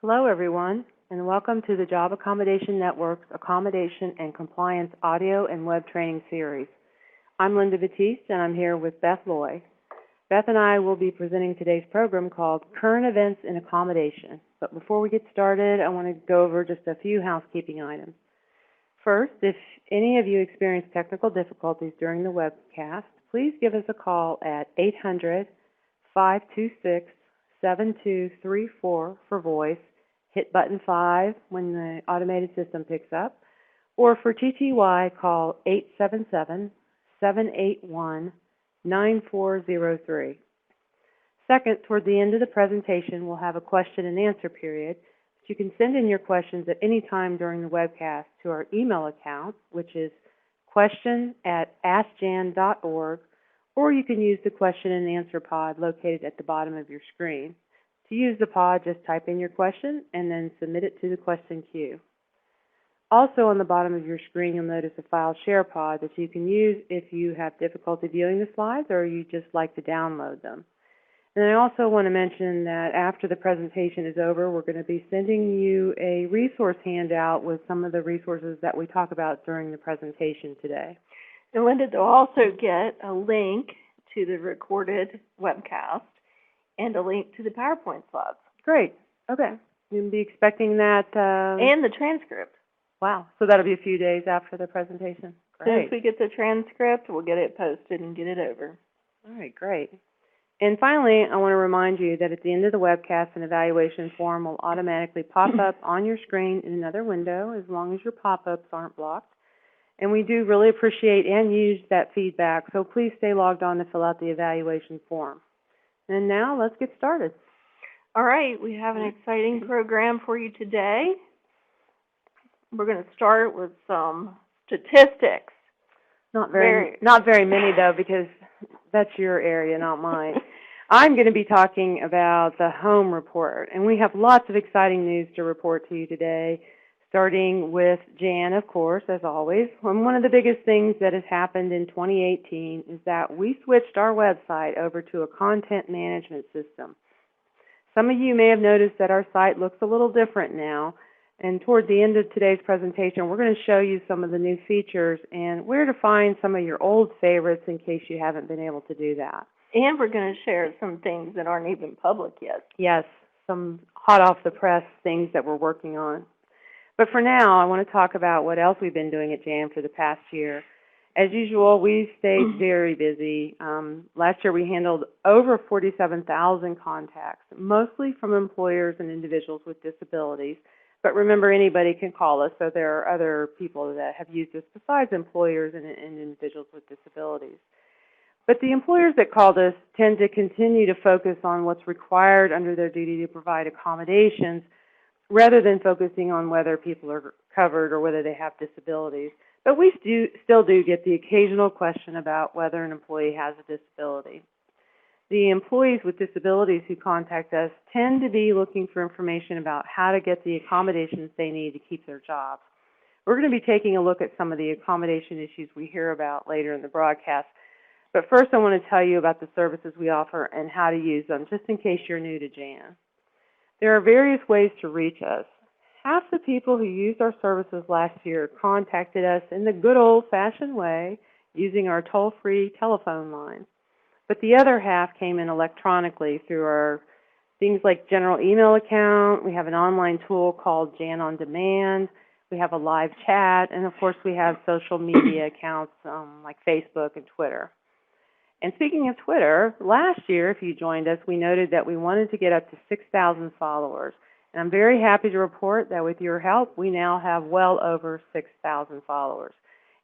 Hello, everyone, and welcome to the Job Accommodation Network's Accommodation and Compliance Audio and Web Training Series. I'm Linda Batiste, and I'm here with Beth Loy. Beth and I will be presenting today's program called Current Events in Accommodation. But before we get started, I want to go over just a few housekeeping items. First, if any of you experience technical difficulties during the webcast, please give us a call at 800-526-7234 for voice. Hit button 5 when the automated system picks up, or for TTY, call 877-781-9403. Second, toward the end of the presentation, we'll have a question and answer period. You can send in your questions at any time during the webcast to our email account, which is question@askjan.org, or you can use the question and answer pod located at the bottom of your screen. To use the pod, just type in your question and then submit it to the question queue. Also on the bottom of your screen, you'll notice a file share pod that you can use if you have difficulty viewing the slides or you just like to download them. And I also want to mention that after the presentation is over, we're going to be sending you a resource handout with some of the resources that we talk about during the presentation today. And Linda, they'll also get a link to the recorded webcast and a link to the PowerPoint slides. Great. Okay. You'll be expecting that. And the transcript. Wow. So that'll be a few days after the presentation. Great. As soon as we get the transcript, we'll get it posted and get it over. All right, great. And finally, I want to remind you that at the end of the webcast, an evaluation form will automatically pop up on your screen in another window as long as your pop-ups aren't blocked. And we do really appreciate and use that feedback, so please stay logged on to fill out the evaluation form. And now let's get started. All right, we have an exciting program for you today. We're going to start with some statistics. Not very many, though, because that's your area, not mine. I'm going to be talking about the home report, and we have lots of exciting news to report to you today, starting with Jan, of course, as always. And one of the biggest things that has happened in 2018 is that we switched our website over to a content management system. Some of you may have noticed that our site looks a little different now, and toward the end of today's presentation, we're going to show you some of the new features and where to find some of your old favorites in case you haven't been able to do that. And we're going to share some things that aren't even public yet. Yes, some hot off the press things that we're working on. But for now, I want to talk about what else we've been doing at JAN for the past year. As usual, we stayed very busy. Last year, we handled over 47,000 contacts, mostly from employers and individuals with disabilities. But remember, anybody can call us, so there are other people that have used us besides employers and individuals with disabilities. But the employers that called us tend to continue to focus on what's required under their duty to provide accommodations, rather than focusing on whether people are covered or whether they have disabilities. But we still do get the occasional question about whether an employee has a disability. The employees with disabilities who contact us tend to be looking for information about how to get the accommodations they need to keep their jobs. We're going to be taking a look at some of the accommodation issues we hear about later in the broadcast. But first I want to tell you about the services we offer and how to use them, just in case you're new to JAN. There are various ways to reach us. Half the people who used our services last year contacted us in the good old-fashioned way using our toll-free telephone line. But the other half came in electronically through our things like general email account. We have an online tool called JAN On Demand. We have a live chat. And, of course, we have social media accounts like Facebook and Twitter. And speaking of Twitter, last year, if you joined us, we noted that we wanted to get up to 6,000 followers. And I'm very happy to report that with your help, we now have well over 6,000 followers.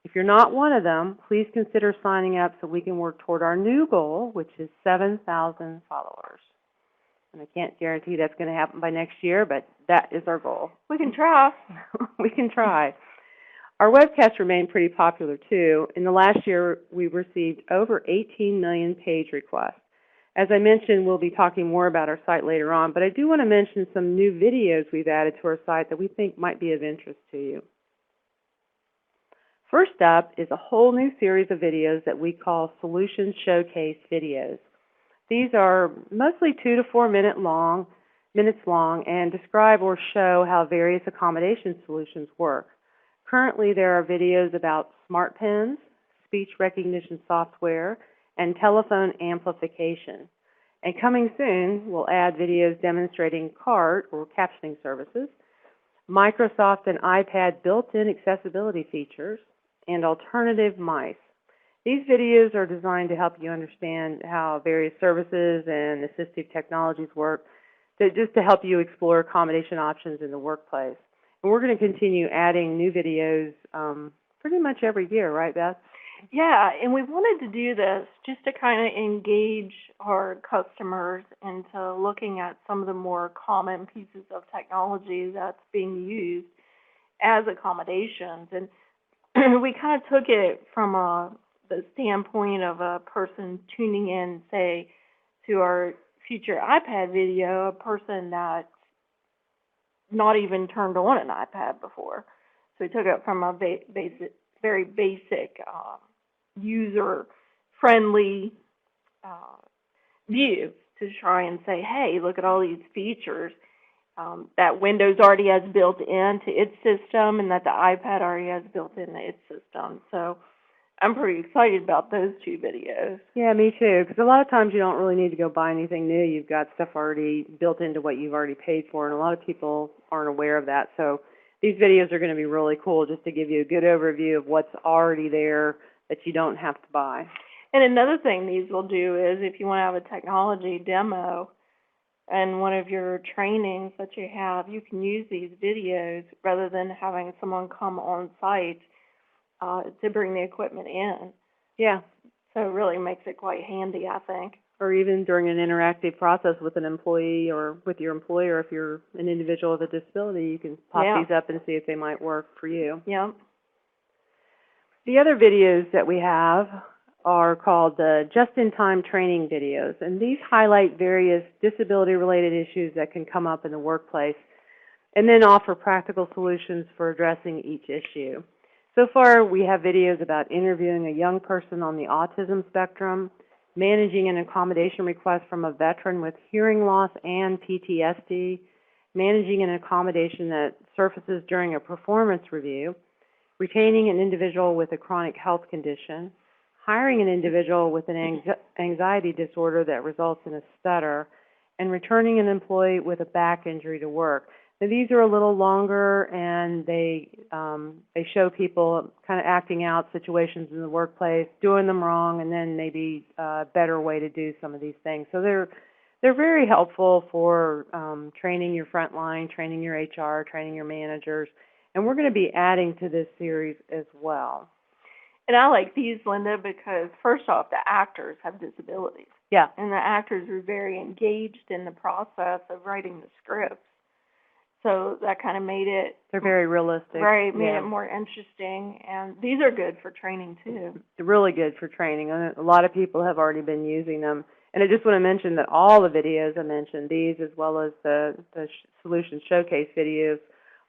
If you're not one of them, please consider signing up so we can work toward our new goal, which is 7,000 followers. And I can't guarantee that's going to happen by next year, but that is our goal. We can try. We can try. Our webcasts remain pretty popular, too. In the last year, we received over 18 million page requests. As I mentioned, we'll be talking more about our site later on, but I do want to mention some new videos we've added to our site that we think might be of interest to you. First up is a whole new series of videos that we call Solution Showcase videos. These are mostly 2 to 4 minute long. minutes long and describe or show how various accommodation solutions work. Currently, there are videos about smart pens, speech recognition software, and telephone amplification. And coming soon, we'll add videos demonstrating CART, or captioning services, Microsoft and iPad built-in accessibility features, and alternative mice. These videos are designed to help you understand how various services and assistive technologies work, just to help you explore accommodation options in the workplace. And we're going to continue adding new videos pretty much every year, right, Beth? Yeah, and we wanted to do this just to kind of engage our customers into looking at some of the more common pieces of technology that's being used as accommodations. And we kind of took it from the standpoint of a person tuning in, say, to our future iPad video, a person that's not even turned on an iPad before. So we took it from a very basic, user-friendly view to try and say, hey, look at all these features that Windows already has built into its system and that the iPad already has built into its system. So I'm pretty excited about those two videos. Yeah, me too, because a lot of times you don't really need to go buy anything new. You've got stuff already built into what you've already paid for, and a lot of people aren't aware of that. So these videos are going to be really cool just to give you a good overview of what's already there that you don't have to buy. And another thing these will do is if you want to have a technology demo and one of your trainings that you have, you can use these videos rather than having someone come on site to bring the equipment in. Yeah. So it really makes it quite handy, I think. Or even during an interactive process with an employee or with your employer, if you're an individual with a disability, you can pop these up and see if they might work for you. Yeah. The other videos that we have are called the just-in-time training videos, and these highlight various disability-related issues that can come up in the workplace and then offer practical solutions for addressing each issue. So far, we have videos about interviewing a young person on the autism spectrum, managing an accommodation request from a veteran with hearing loss and PTSD, managing an accommodation that surfaces during a performance review, retaining an individual with a chronic health condition, hiring an individual with an anxiety disorder that results in a stutter, and returning an employee with a back injury to work. Now, these are a little longer, and they show people kind of acting out situations in the workplace, doing them wrong, and then maybe a better way to do some of these things. So they're very helpful for training your frontline, training your HR, training your managers, and we're going to be adding to this series as well. And I like these, Linda, because first off, the actors have disabilities. Yeah. And the actors are very engaged in the process of writing the scripts. So that kind of made it... They're very realistic. Right, made it more interesting. And these are good for training, too. They're really good for training. A lot of people have already been using them. And I just want to mention that all the videos I mentioned, these as well as the Solutions Showcase videos,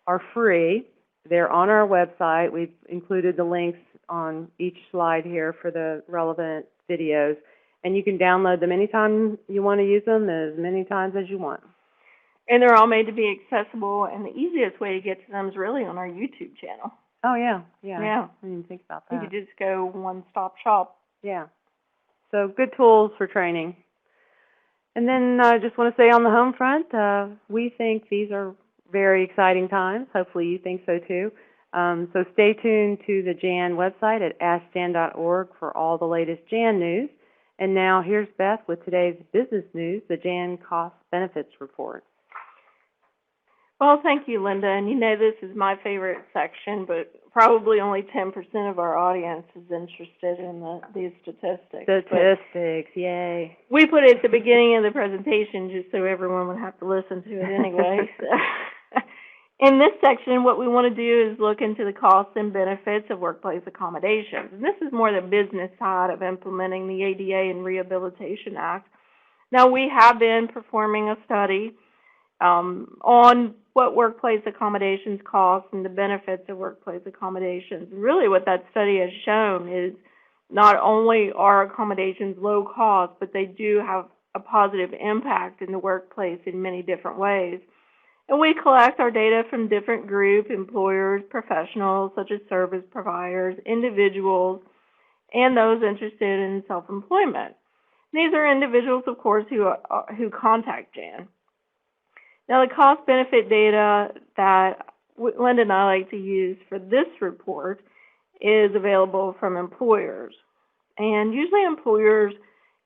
are free. They're on our website. We've included the links on each slide here for the relevant videos. And you can download them anytime you want to use them, as many times as you want. And they're all made to be accessible, and the easiest way to get to them is really on our YouTube channel. Oh, yeah. Yeah. I didn't even think about that. You could just go one-stop shop. Yeah. So good tools for training. And then I just want to say on the home front, we think these are very exciting times. Hopefully you think so too. So stay tuned to the JAN website at askjan.org for all the latest JAN news. And now here's Beth with today's business news, the JAN Cost Benefits Report. Well, thank you, Linda. And you know this is my favorite section, but probably only 10% of our audience is interested in these statistics. Statistics, yay. We put it at the beginning of the presentation just so everyone would have to listen to it anyway. So. In this section, what we want to do is look into the costs and benefits of workplace accommodations. And this is more the business side of implementing the ADA and Rehabilitation Act. Now, we have been performing a study on what workplace accommodations cost and the benefits of workplace accommodations. And really what that study has shown is not only are accommodations low cost, but they do have a positive impact in the workplace in many different ways. And we collect our data from different groups, employers, professionals, such as service providers, individuals, and those interested in self-employment. These are individuals, of course, who contact Jan. Now, the cost-benefit data that Linda and I like to use for this report is available from employers. And usually employers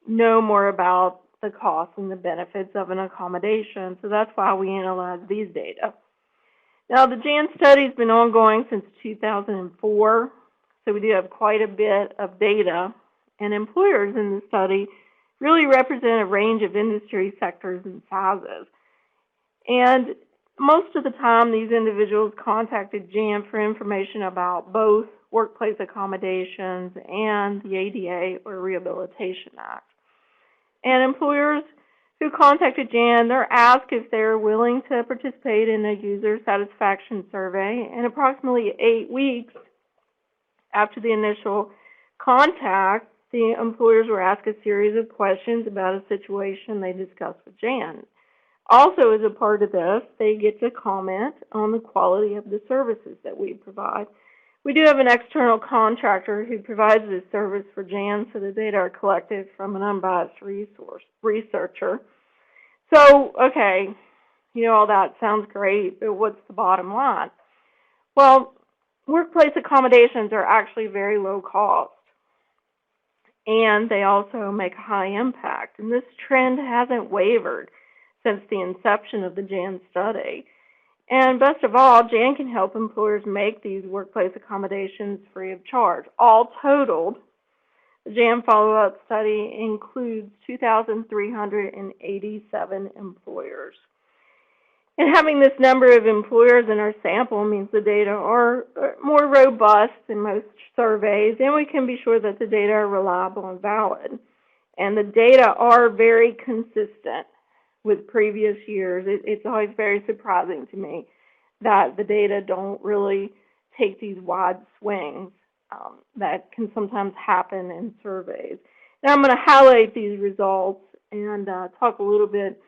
know more about the costs and the benefits of an accommodation, so that's why we analyze these data. Now, the Jan study has been ongoing since 2004, so we do have quite a bit of data, and employers in the study really represent a range of industry sectors and sizes. And most of the time, these individuals contacted Jan for information about both workplace accommodations and the ADA or Rehabilitation Act. And employers who contacted Jan, they're asked if they're willing to participate in a user satisfaction survey, and approximately 8 weeks after the initial contact, the employers were asked a series of questions about a situation they discussed with Jan. Also, as a part of this, they get to comment on the quality of the services that we provide. We do have an external contractor who provides this service for Jan, so the data are collected from an unbiased researcher. So, okay, all that sounds great, but what's the bottom line? Well, workplace accommodations are actually very low cost, and they also make a high impact. And this trend hasn't wavered since the inception of the Jan study. And best of all, Jan can help employers make these workplace accommodations free of charge. All totaled, the Jan follow-up study includes 2,387 employers. And having this number of employers in our sample means the data are more robust than most surveys, and we can be sure that the data are reliable and valid. And the data are very consistent with previous years. It's always very surprising to me that the data don't really take these wide swings that can sometimes happen in surveys. Now I'm going to highlight these results and talk a little bit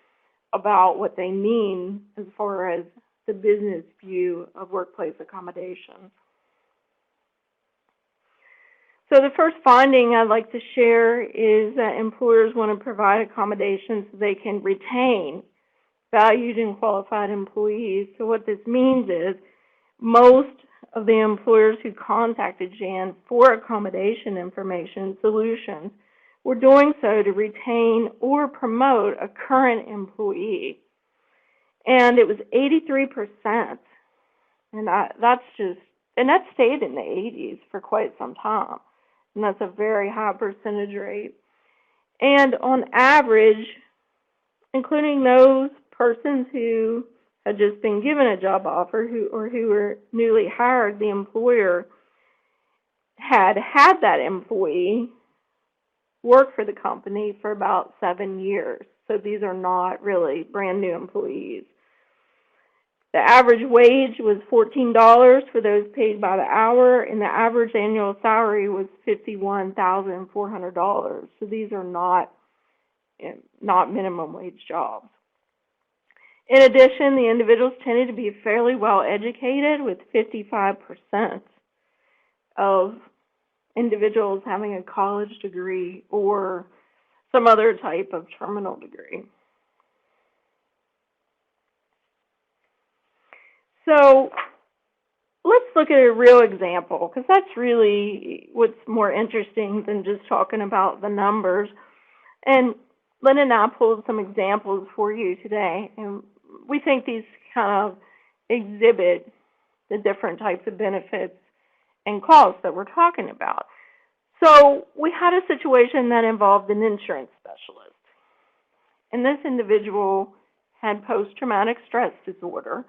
about what they mean as far as the business view of workplace accommodations. So the first finding I'd like to share is that employers want to provide accommodations so they can retain valued and qualified employees. So what this means is most of the employers who contacted Jan for accommodation information solutions were doing so to retain or promote a current employee. And it was 83%. And that stayed in the 80s for quite some time. And that's a very high percentage rate. And on average, including those persons who had just been given a job offer or who were newly hired, the employer had that employee work for the company for about 7 years. So these are not really brand new employees. The average wage was $14 for those paid by the hour, and the average annual salary was $51,400. So these are not minimum wage jobs. In addition, the individuals tended to be fairly well educated, with 55% of individuals having a college degree or some other type of terminal degree. So let's look at a real example, because that's really what's more interesting than just talking about the numbers. And Linda and I pulled some examples for you today, and we think these kind of exhibit the different types of benefits and costs that we're talking about. So we had a situation that involved an insurance specialist, and this individual had post-traumatic stress disorder,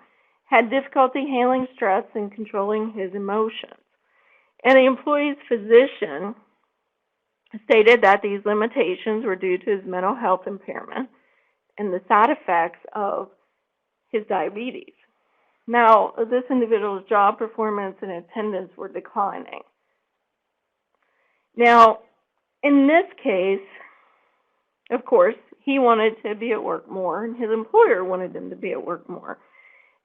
had difficulty handling stress and controlling his emotions. And the employee's physician stated that these limitations were due to his mental health impairment and the side effects of his diabetes. Now, this individual's job performance and attendance were declining. Now, in this case, of course, he wanted to be at work more, and his employer wanted him to be at work more.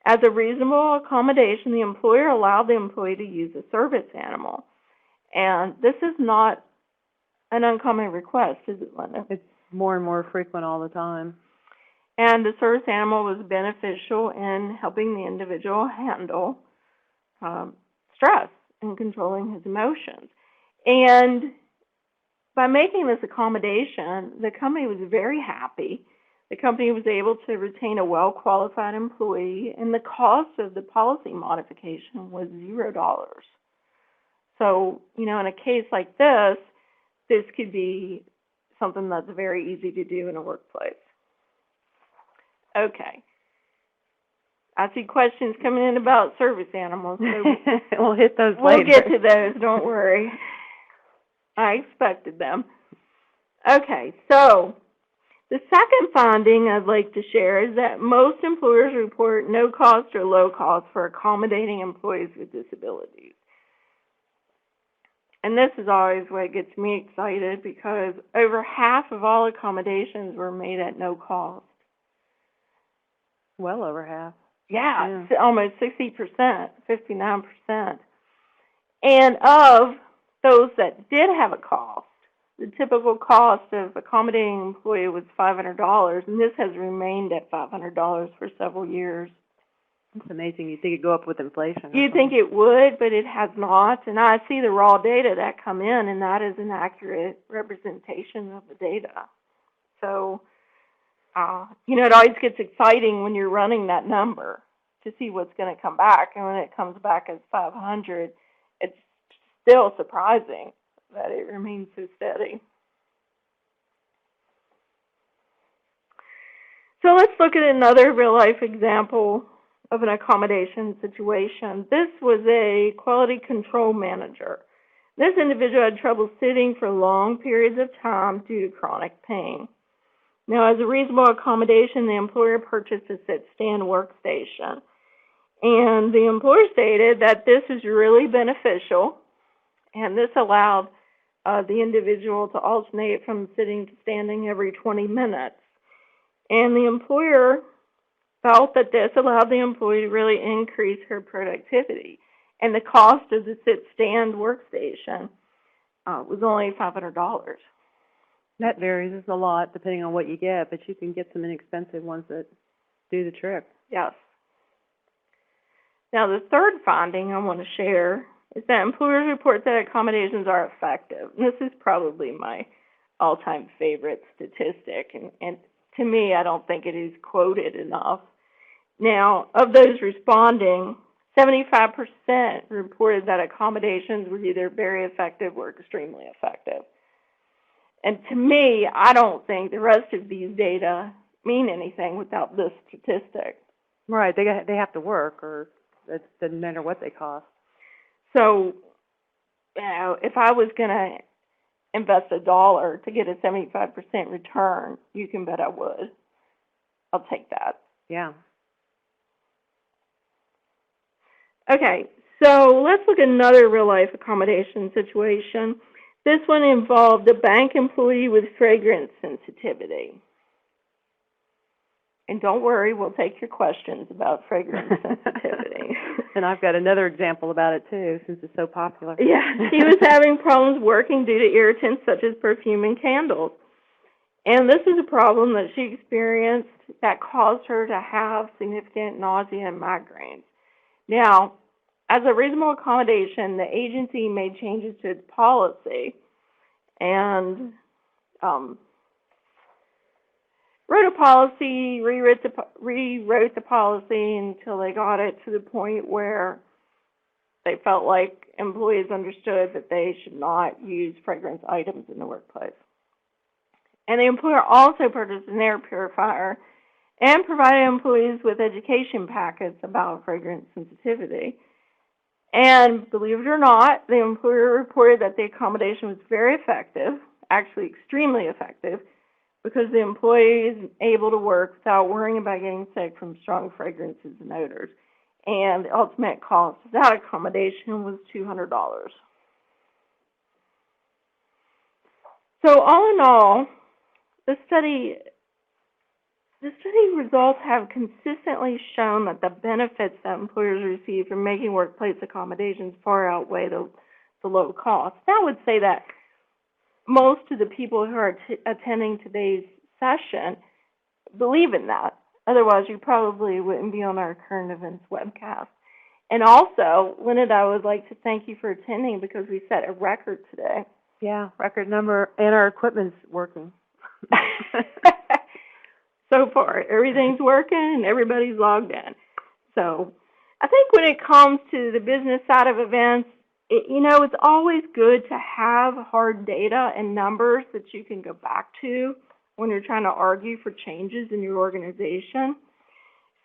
As a reasonable accommodation, the employer allowed the employee to use a service animal. And this is not an uncommon request, is it, Linda? It's more and more frequent all the time. And the service animal was beneficial in helping the individual handle stress and controlling his emotions. And by making this accommodation, the company was very happy. The company was able to retain a well-qualified employee, and the cost of the policy modification was $0. So, in a case like this could be something that's very easy to do in a workplace. Okay. I see questions coming in about service animals, so we'll hit those we'll later. get to those, don't worry. I expected them. Okay, so the second finding I'd like to share is that most employers report no cost or low cost for accommodating employees with disabilities. And this is always what gets me excited, because over half of all accommodations were made at no cost. Well over half. Yeah. Almost 60%, 59%. And of those that did have a cost, the typical cost of accommodating an employee was $500, and this has remained at $500 for several years. It's amazing. You'd think it'd go up with inflation. You'd think it would, but it has not. And I see the raw data that come in, and that is an accurate representation of the data. So, it always gets exciting when you're running that number to see what's going to come back. And when it comes back as 500, it's still surprising that it remains so steady. So let's look at another real-life example of an accommodation situation. This was a quality control manager. This individual had trouble sitting for long periods of time due to chronic pain. Now, as a reasonable accommodation, the employer purchased a sit-stand workstation. And the employer stated that this is really beneficial, and this allowed the individual to alternate from sitting to standing every 20 minutes. And the employer felt that this allowed the employee to really increase her productivity. And the cost of the sit-stand workstation was only $500. That varies a lot depending on what you get, but you can get some inexpensive ones that do the trick. Yes. Now, the third finding I want to share is that employers report that accommodations are effective. And this is probably my all-time favorite statistic, and to me, I don't think it is quoted enough. Now, of those responding, 75% reported that accommodations were either very effective or extremely effective. And to me, I don't think the rest of these data mean anything without this statistic. Right, they have to work, or it doesn't matter what they cost. So, if I was going to invest $1 to get a 75% return, you can bet I would. I'll take that. Yeah. Okay, so let's look at another real-life accommodation situation. This one involved a bank employee with fragrance sensitivity. And don't worry, we'll take your questions about fragrance sensitivity. And I've got another example about it, too, since it's so popular. Yeah, she was having problems working due to irritants such as perfume and candles. And this is a problem that she experienced that caused her to have significant nausea and migraines. Now, as a reasonable accommodation, the agency made changes to its policy and rewrote the policy until they got it to the point where they felt like employees understood that they should not use fragrance items in the workplace. And the employer also purchased an air purifier and provided employees with education packets about fragrance sensitivity. And believe it or not, the employer reported that the accommodation was very effective, actually extremely effective, because the employee is able to work without worrying about getting sick from strong fragrances and odors. And the ultimate cost of that accommodation was $200. So all in all, the study The study results have consistently shown that the benefits that employers receive from making workplace accommodations far outweigh the low cost. I would say that most of the people who are attending today's session believe in that. Otherwise, you probably wouldn't be on our current events webcast. And also, Leonard, I would like to thank you for attending because we set a record today. Yeah, record number, and our equipment's working. So far, everything's working and everybody's logged in. So I think when it comes to the business side of events, it's always good to have hard data and numbers that you can go back to when you're trying to argue for changes in your organization.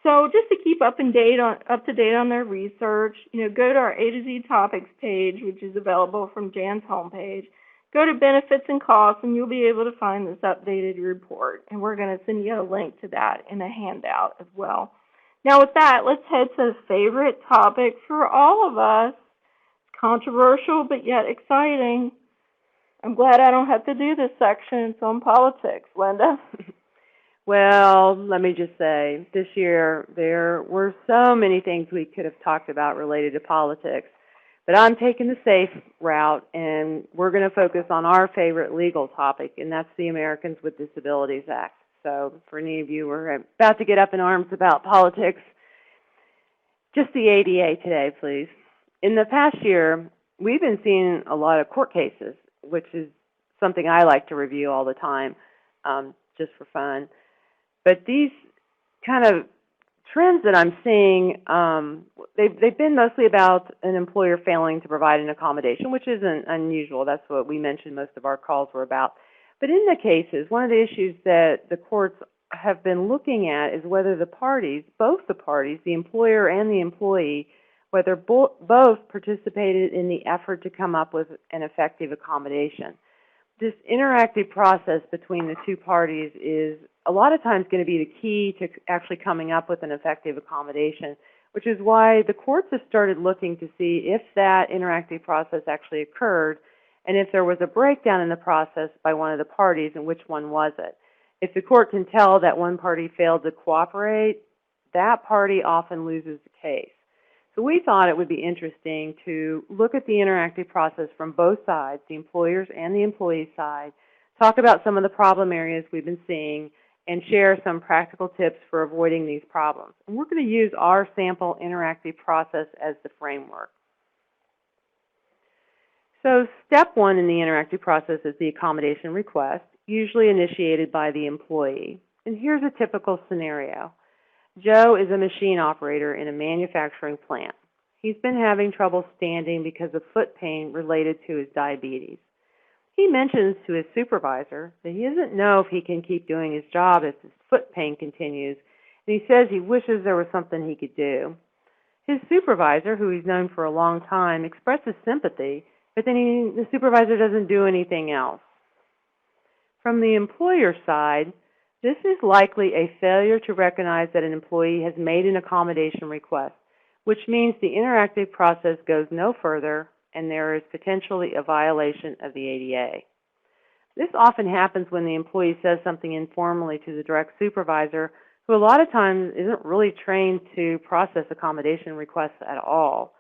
So just to keep up to date on their research, go to our A to Z topics page, which is available from Jan's homepage. Go to benefits and costs, and you'll be able to find this updated report. And we're going to send you a link to that in a handout as well. Now with that, let's head to the favorite topic for all of us. It's controversial, but yet exciting. I'm glad I don't have to do this section. It's on politics. Linda? Well, let me just say, this year there were so many things we could have talked about related to politics. But I'm taking the safe route, and we're going to focus on our favorite legal topic, and that's the Americans with Disabilities Act. So for any of you who are about to get up in arms about politics, just the ADA today, please. In the past year, we've been seeing a lot of court cases, which is something I like to review all the time, just for fun. But these kind of trends that I'm seeing, they've been mostly about an employer failing to provide an accommodation, which isn't unusual. That's what we mentioned most of our calls were about. But in the cases, one of the issues that the courts have been looking at is whether the parties, both the parties, the employer and the employee, whether both participated in the effort to come up with an effective accommodation. This interactive process between the two parties is a lot of times going to be the key to actually coming up with an effective accommodation, which is why the courts have started looking to see if that interactive process actually occurred and if there was a breakdown in the process by one of the parties, and which one was it. If the court can tell that one party failed to cooperate, that party often loses the case. So we thought it would be interesting to look at the interactive process from both sides, the employers and the employee side, talk about some of the problem areas we've been seeing, and share some practical tips for avoiding these problems. And we're going to use our sample interactive process as the framework. So step one in the interactive process is the accommodation request, usually initiated by the employee. And here's a typical scenario. Joe is a machine operator in a manufacturing plant. He's been having trouble standing because of foot pain related to his diabetes. He mentions to his supervisor that he doesn't know if he can keep doing his job if his foot pain continues, and he says he wishes there was something he could do. His supervisor, who he's known for a long time, expresses sympathy, but then the supervisor doesn't do anything else. From the employer side, this is likely a failure to recognize that an employee has made an accommodation request, which means the interactive process goes no further and there is potentially a violation of the ADA. This often happens when the employee says something informally to the direct supervisor, who a lot of times isn't really trained to process accommodation requests at all.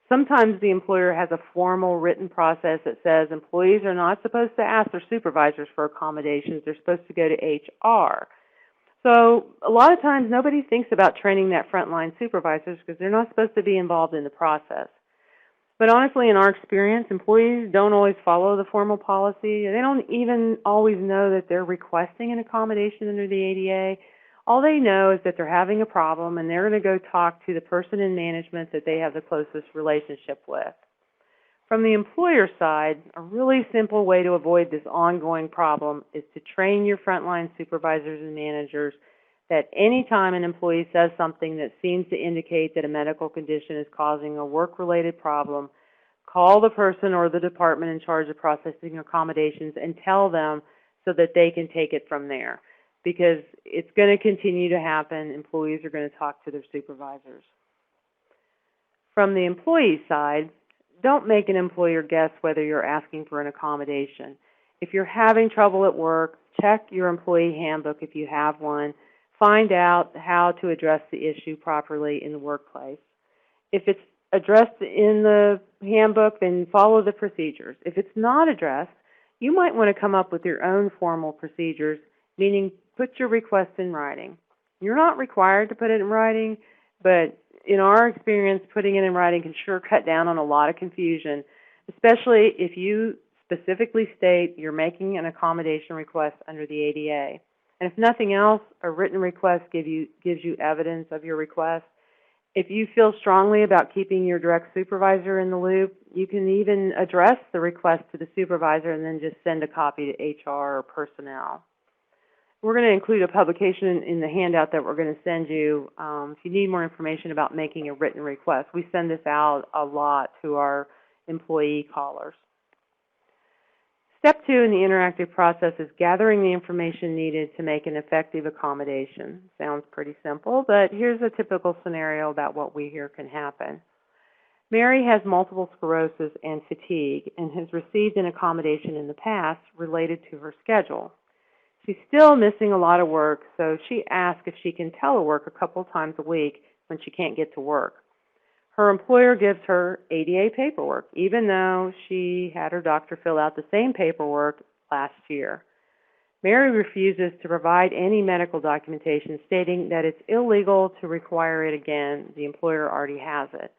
Sometimes the employer has a formal written process that says employees are not supposed to ask their supervisors for accommodations. They're supposed to go to HR. So a lot of times nobody thinks about training that frontline supervisors because they're not supposed to be involved in the process. But honestly, in our experience, employees don't always follow the formal policy. They don't even always know that they're requesting an accommodation under the ADA. All they know is that they're having a problem, and they're going to go talk to the person in management that they have the closest relationship with. From the employer side, a really simple way to avoid this ongoing problem is to train your frontline supervisors and managers that any time an employee says something that seems to indicate that a medical condition is causing a work-related problem, call the person or the department in charge of processing accommodations and tell them so that they can take it from there. Because it's going to continue to happen. Employees are going to talk to their supervisors. From the employee side, don't make an employer guess whether you're asking for an accommodation. If you're having trouble at work, check your employee handbook if you have one. find out how to address the issue properly in the workplace. If it's addressed in the handbook, then follow the procedures. If it's not addressed, you might want to come up with your own formal procedures, meaning put your request in writing. You're not required to put it in writing, but in our experience, putting it in writing can sure cut down on a lot of confusion, especially if you specifically state you're making an accommodation request under the ADA. And if nothing else, a written request gives you evidence of your request. If you feel strongly about keeping your direct supervisor in the loop, you can even address the request to the supervisor and then just send a copy to HR or personnel. We're going to include a publication in the handout that we're going to send you. If you need more information about making a written request, we send this out a lot to our employee callers. Step 2 in the interactive process is gathering the information needed to make an effective accommodation. Sounds pretty simple, but here's a typical scenario about what we hear can happen. Mary has multiple sclerosis and fatigue and has received an accommodation in the past related to her schedule. She's still missing a lot of work, so she asks if she can telework a couple times a week when she can't get to work. Her employer gives her ADA paperwork, even though she had her doctor fill out the same paperwork last year. Mary refuses to provide any medical documentation, stating that it's illegal to require it again. The employer already has it.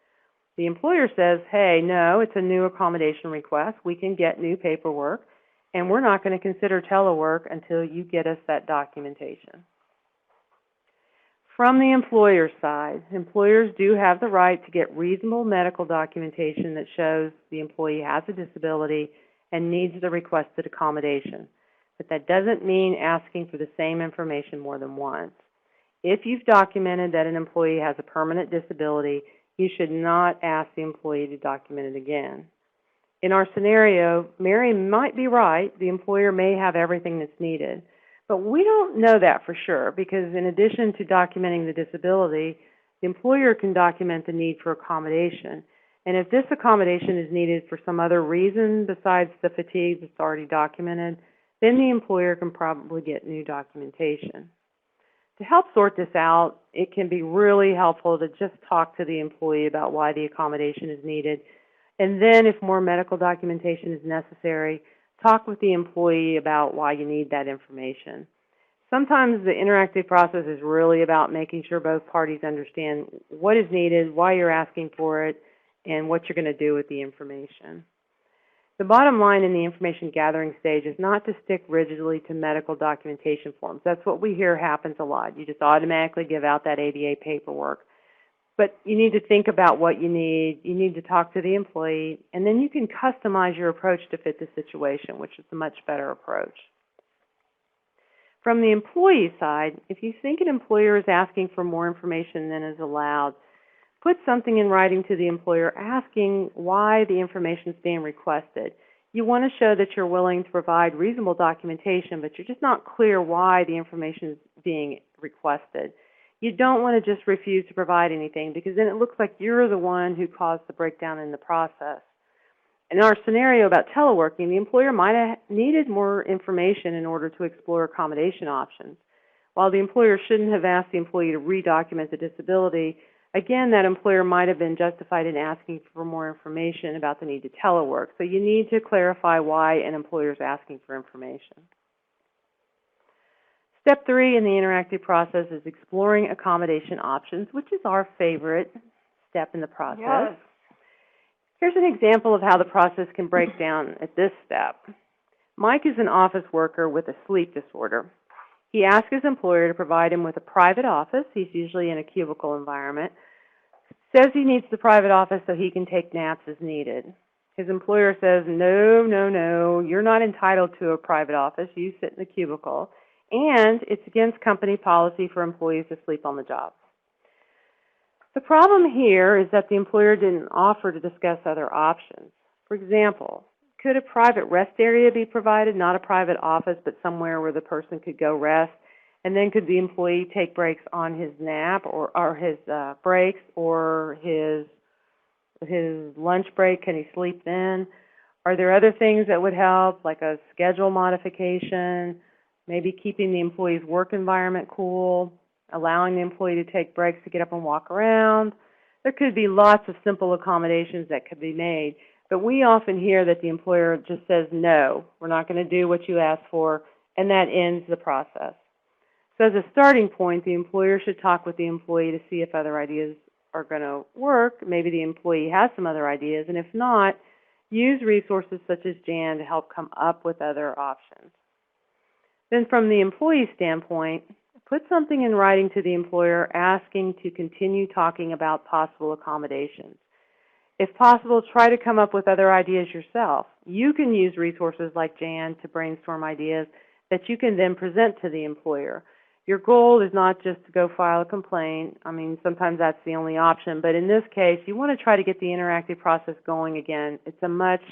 The employer says, hey, no, it's a new accommodation request. We can get new paperwork, and we're not going to consider telework until you get us that documentation. From the employer side, employers do have the right to get reasonable medical documentation that shows the employee has a disability and needs the requested accommodation. But that doesn't mean asking for the same information more than once. If you've documented that an employee has a permanent disability, you should not ask the employee to document it again. In our scenario, Mary might be right. The employer may have everything that's needed. But we don't know that for sure because in addition to documenting the disability, the employer can document the need for accommodation. And if this accommodation is needed for some other reason besides the fatigue that's already documented, then the employer can probably get new documentation. To help sort this out, it can be really helpful to just talk to the employee about why the accommodation is needed. And then if more medical documentation is necessary, talk with the employee about why you need that information. Sometimes the interactive process is really about making sure both parties understand what is needed, why you're asking for it, and what you're going to do with the information. The bottom line in the information gathering stage is not to stick rigidly to medical documentation forms. That's what we hear happens a lot. You just automatically give out that ADA paperwork. But you need to think about what you need to talk to the employee, and then you can customize your approach to fit the situation, which is a much better approach. From the employee side, if you think an employer is asking for more information than is allowed, put something in writing to the employer asking why the information is being requested. You want to show that you're willing to provide reasonable documentation, but you're just not clear why the information is being requested. You don't want to just refuse to provide anything because then it looks like you're the one who caused the breakdown in the process. In our scenario about teleworking, the employer might have needed more information in order to explore accommodation options. While the employer shouldn't have asked the employee to redocument the disability, again, that employer might have been justified in asking for more information about the need to telework. So you need to clarify why an employer is asking for information. Step 3 in the interactive process is exploring accommodation options, which is our favorite step in the process. Yes. Here's an example of how the process can break down at this step. Mike is an office worker with a sleep disorder. He asks his employer to provide him with a private office. He's usually in a cubicle environment. Says he needs the private office so he can take naps as needed. His employer says, no, you're not entitled to a private office. You sit in the cubicle. And it's against company policy for employees to sleep on the job. The problem here is that the employer didn't offer to discuss other options. For example, could a private rest area be provided, not a private office, but somewhere where the person could go rest? And then could the employee take breaks on his nap or his breaks or his lunch break? Can he sleep then? Are there other things that would help, like a schedule modification, maybe keeping the employee's work environment cool? allowing the employee to take breaks to get up and walk around. There could be lots of simple accommodations that could be made, but we often hear that the employer just says, no, we're not going to do what you asked for, and that ends the process. So as a starting point, the employer should talk with the employee to see if other ideas are going to work. Maybe the employee has some other ideas, and if not, use resources such as Jan to help come up with other options. Then from the employee standpoint, put something in writing to the employer asking to continue talking about possible accommodations. If possible, try to come up with other ideas yourself. You can use resources like Jan to brainstorm ideas that you can then present to the employer. Your goal is not just to go file a complaint. I mean, sometimes that's the only option, but in this case, you want to try to get the interactive process going again. It's a much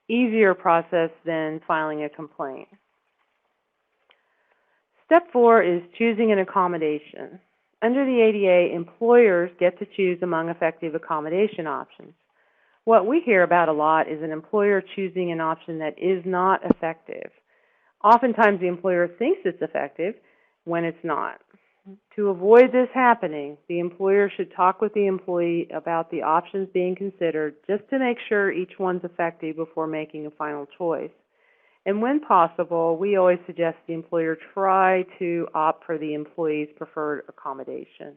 easier process than filing a complaint. Step 4 is choosing an accommodation. Under the ADA, employers get to choose among effective accommodation options. What we hear about a lot is an employer choosing an option that is not effective. Oftentimes, the employer thinks it's effective when it's not. To avoid this happening, the employer should talk with the employee about the options being considered just to make sure each one's effective before making a final choice. And when possible, we always suggest the employer try to opt for the employee's preferred accommodation.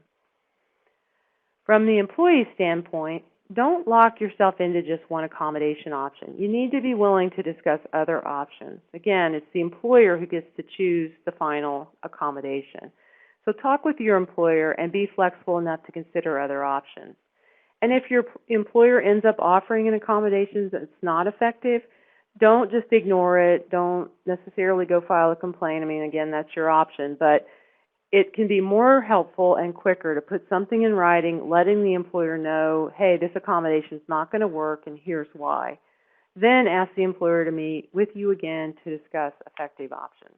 From the employee standpoint, don't lock yourself into just one accommodation option. You need to be willing to discuss other options. Again, it's the employer who gets to choose the final accommodation. So talk with your employer and be flexible enough to consider other options. And if your employer ends up offering an accommodation that's not effective, don't just ignore it. Don't necessarily go file a complaint. I mean, again, that's your option, but it can be more helpful and quicker to put something in writing, letting the employer know, hey, this accommodation is not going to work and here's why. Then ask the employer to meet with you again to discuss effective options.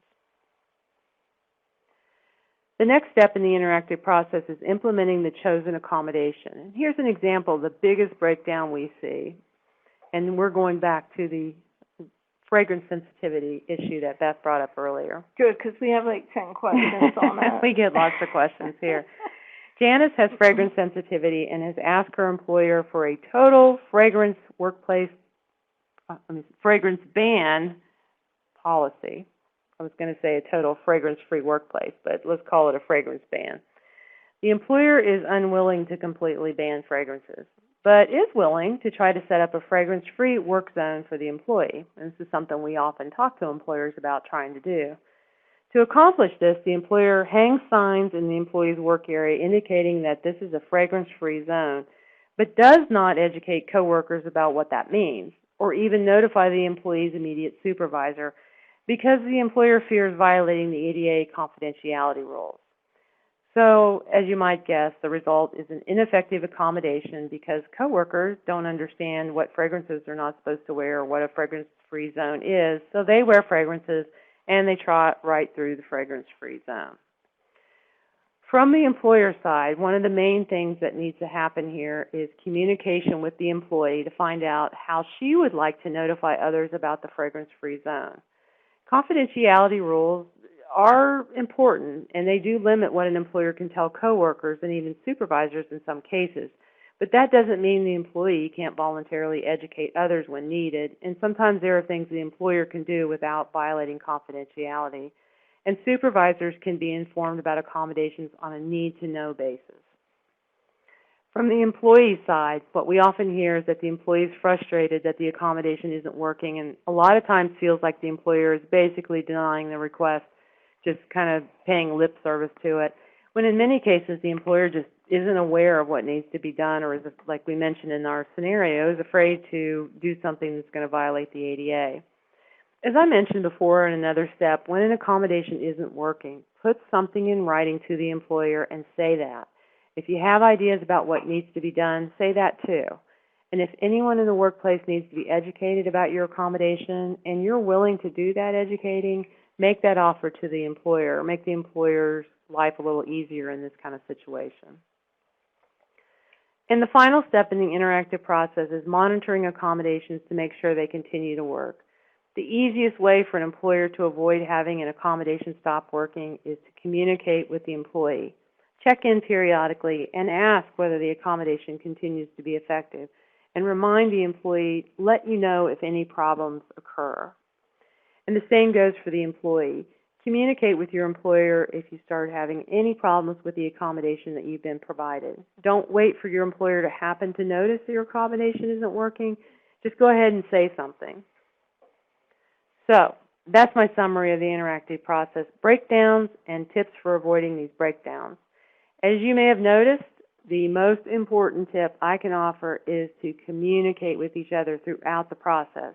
The next step in the interactive process is implementing the chosen accommodation. And here's an example of the biggest breakdown we see. And we're going back to the fragrance sensitivity issue that Beth brought up earlier. Good, because we have like 10 questions on that. We get lots of questions here. Janice has fragrance sensitivity and has asked her employer for a total fragrance fragrance ban policy. I was going to say a total fragrance-free workplace, but let's call it a fragrance ban. The employer is unwilling to completely ban fragrances, but is willing to try to set up a fragrance-free work zone for the employee. And this is something we often talk to employers about trying to do. To accomplish this, the employer hangs signs in the employee's work area indicating that this is a fragrance-free zone, but does not educate coworkers about what that means, or even notify the employee's immediate supervisor, because the employer fears violating the ADA confidentiality rules. So, as you might guess, the result is an ineffective accommodation because coworkers don't understand what fragrances they're not supposed to wear or what a fragrance-free zone is, so they wear fragrances and they trot right through the fragrance-free zone. From the employer side, one of the main things that needs to happen here is communication with the employee to find out how she would like to notify others about the fragrance-free zone. Confidentiality rules are important, and they do limit what an employer can tell coworkers and even supervisors in some cases. But that doesn't mean the employee can't voluntarily educate others when needed, and sometimes there are things the employer can do without violating confidentiality. And supervisors can be informed about accommodations on a need-to-know basis. From the employee side, what we often hear is that the employee is frustrated that the accommodation isn't working, and a lot of times feels like the employer is basically denying the request, just kind of paying lip service to it, when in many cases the employer just isn't aware of what needs to be done, or is, like we mentioned in our scenario, is afraid to do something that's going to violate the ADA. As I mentioned before in another step, when an accommodation isn't working, put something in writing to the employer and say that. If you have ideas about what needs to be done, say that too. And if anyone in the workplace needs to be educated about your accommodation and you're willing to do that educating, make that offer to the employer. Make the employer's life a little easier in this kind of situation. And the final step in the interactive process is monitoring accommodations to make sure they continue to work. The easiest way for an employer to avoid having an accommodation stop working is to communicate with the employee. Check in periodically and ask whether the accommodation continues to be effective, and remind the employee, let you know if any problems occur. And the same goes for the employee. Communicate with your employer if you start having any problems with the accommodation that you've been provided. Don't wait for your employer to happen to notice that your accommodation isn't working. Just go ahead and say something. So, that's my summary of the interactive process, breakdowns and tips for avoiding these breakdowns. As you may have noticed, the most important tip I can offer is to communicate with each other throughout the process.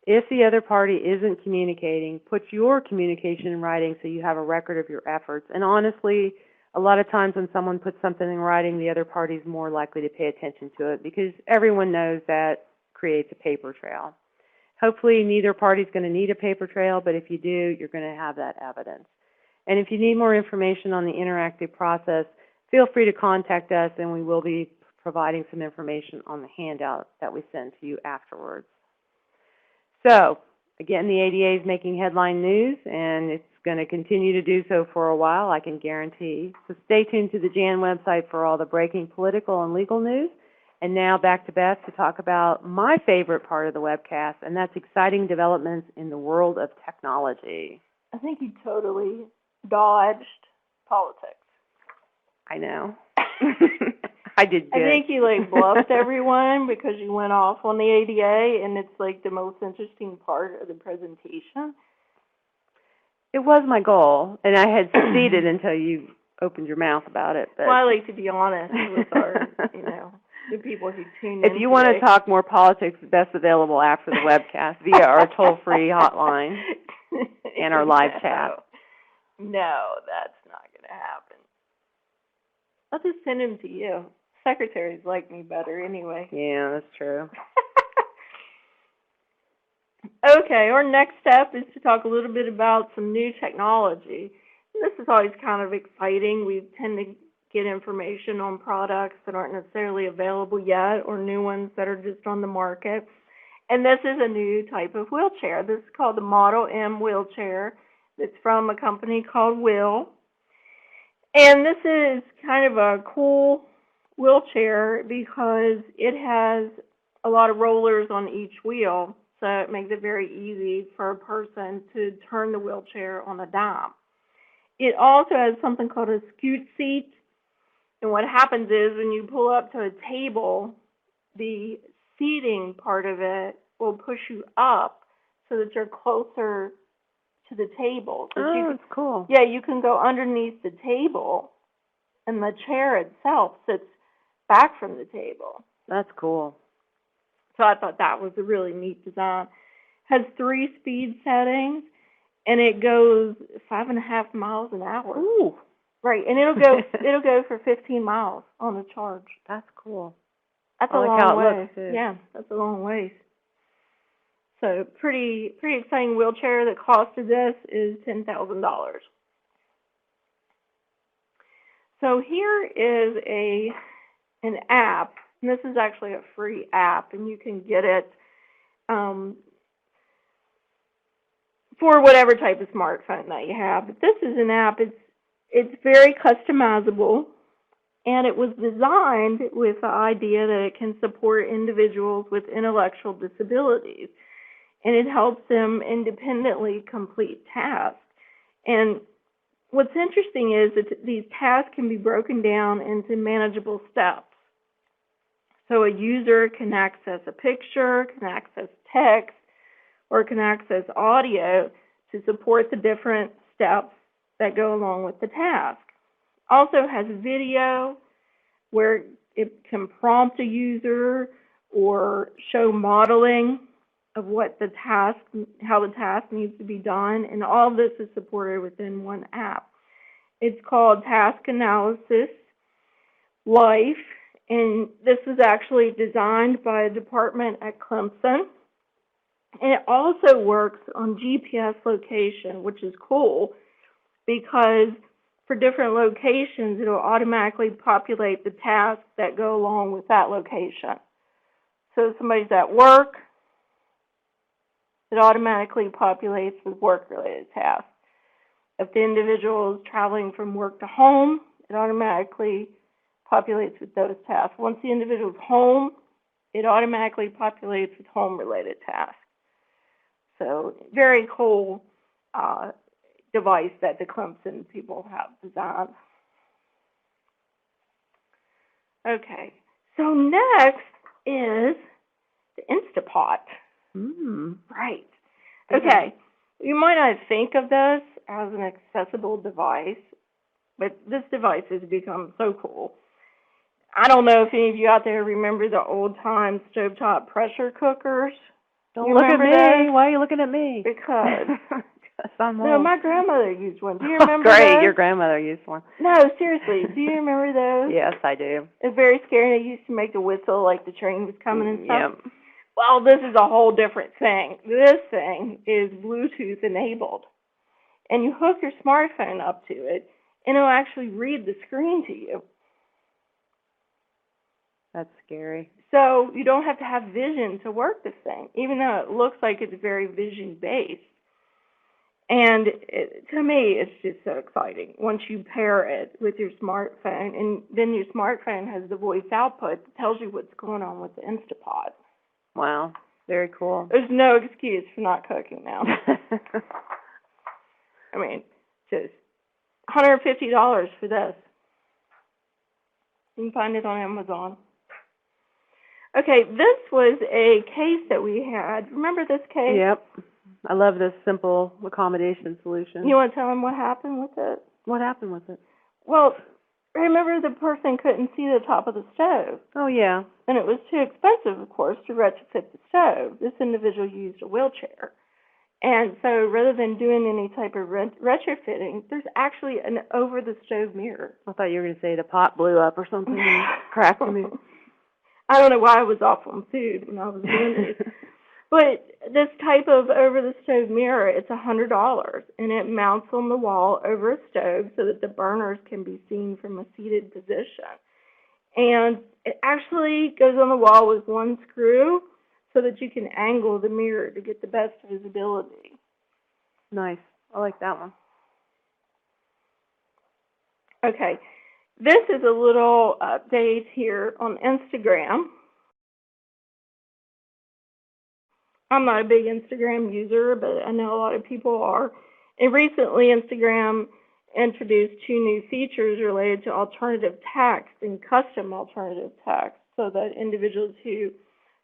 If the other party isn't communicating, put your communication in writing so you have a record of your efforts. And honestly, a lot of times when someone puts something in writing, the other party is more likely to pay attention to it because everyone knows that creates a paper trail. Hopefully, neither party is going to need a paper trail, but if you do, you're going to have that evidence. And if you need more information on the interactive process, feel free to contact us, and we will be providing some information on the handout that we send to you afterwards. So, again, the ADA is making headline news, and it's going to continue to do so for a while, I can guarantee. So stay tuned to the JAN website for all the breaking political and legal news. And now back to Beth to talk about my favorite part of the webcast, and that's exciting developments in the world of technology. I think you totally dodged politics. I know. I did good. I think you bluffed everyone because you went off on the ADA, and it's the most interesting part of the presentation. It was my goal, and I had succeeded until you opened your mouth about it. But well, I like to be honest with our, the people who tune in. If you want to talk more politics, best available after the webcast via our toll-free hotline and our live chat. No, that's not going to happen. I'll just send them to you. Secretaries like me better anyway. Yeah, that's true. Okay, our next step is to talk a little bit about some new technology. This is always kind of exciting. We tend to get information on products that aren't necessarily available yet or new ones that are just on the market. And this is a new type of wheelchair. This is called the Model M wheelchair. It's from a company called Will. And this is kind of a cool wheelchair because it has a lot of rollers on each wheel, so it makes it very easy for a person to turn the wheelchair on a dime. It also has something called a scoot seat, and what happens is when you pull up to a table, the seating part of it will push you up so that you're closer to the table. So that's cool. Yeah, you can go underneath the table, and the chair itself sits back from the table. That's cool. So I thought that was a really neat design. Has 3 speed settings, and it goes 5.5 miles an hour. Ooh. Right, and it'll go for 15 miles on the charge. That's cool. That's I like a long how it way. looks, too. Yeah, that's a long ways. So pretty exciting wheelchair. The cost of this is $10,000. So here is an app, and this is actually a free app, and you can get it for whatever type of smartphone that you have. But this is an app. It's very customizable, and it was designed with the idea that it can support individuals with intellectual disabilities, and it helps them independently complete tasks. And what's interesting is that these tasks can be broken down into manageable steps. So a user can access a picture, can access text, or can access audio to support the different steps that go along with the task. Also has video where it can prompt a user or show modeling of what the task, how the task needs to be done, and all of this is supported within one app. It's called Task Analysis Life, and this was actually designed by a department at Clemson. And it also works on GPS location, which is cool because for different locations, it'll automatically populate the tasks that go along with that location. So if somebody's at work, it automatically populates with work-related tasks. If the individual is traveling from work to home, it automatically populates with those tasks. Once the individual's home, it automatically populates with home-related tasks. So, very cool device that the Clemson people have designed. Okay, so next is the Instapot. Right. Okay, you might not think of this as an accessible device, but this device has become so cool. I don't know if any of you out there remember the old-time stovetop pressure cookers. Don't You look at remember me. those? Why are you looking at me? Because I'm no, old. my grandmother used one. Do you remember Great, those? your grandmother used one. No, seriously, do you remember those? Yes, I do. It's very scary. They used to make the whistle like the train was coming and stuff. Yep. Well, this is a whole different thing. This thing is Bluetooth enabled. And you hook your smartphone up to it, and it'll actually read the screen to you. That's scary. So you don't have to have vision to work this thing, even though it looks like it's very vision-based. And to me, it's just so exciting once you pair it with your smartphone, and then your smartphone has the voice output that tells you what's going on with the Instapot. Wow, very cool. There's no excuse for not cooking now. I mean, just $150 for this. You can find it on Amazon. Okay, this was a case that we had. Remember this case? Yep. I love this simple accommodation solution. You want to tell them what happened with it? What happened with it? Well, remember the person couldn't see the top of the stove. Oh, yeah. And it was too expensive, of course, to retrofit the stove. This individual used a wheelchair. And so rather than doing any type of retrofitting, there's actually an over-the-stove mirror. I thought you were going to say the pot blew up or something and cracked me. I don't know why I was off on food when I was doing this. But this type of over-the-stove mirror, it's $100, and it mounts on the wall over a stove so that the burners can be seen from a seated position. And it actually goes on the wall with one screw so that you can angle the mirror to get the best visibility. Nice. I like that one. Okay, this is a little update here on Instagram. I'm not a big Instagram user, but I know a lot of people are. And recently, Instagram introduced 2 new features related to alternative text and custom alternative text so that individuals who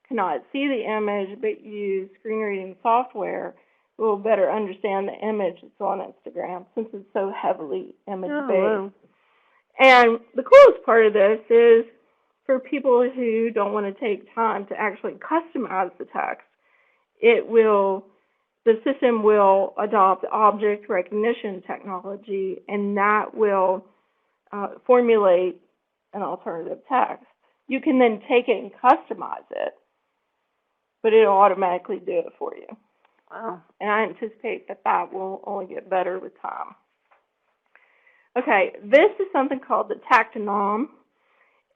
cannot see the image but use screen reading software will better understand the image that's on Instagram since it's so heavily image-based. Oh, wow. And the coolest part of this is for people who don't want to take time to actually customize the text, the system will adopt object recognition technology, and that will formulate an alternative text. You can then take it and customize it, but it'll automatically do it for you. Wow. And I anticipate that that will only get better with time. Okay, this is something called the Tactinom.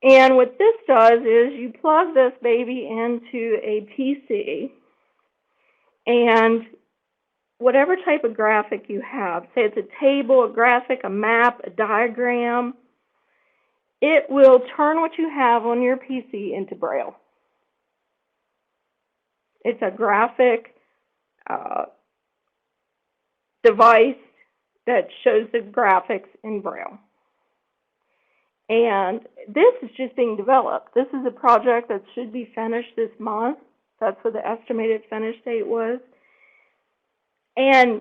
And what this does is you plug this baby into a PC, and whatever type of graphic you have, say it's a table, a graphic, a map, a diagram, it will turn what you have on your PC into Braille. It's a graphic device that shows the graphics in Braille. And this is just being developed. This is a project that should be finished this month. That's what the estimated finish date was. And,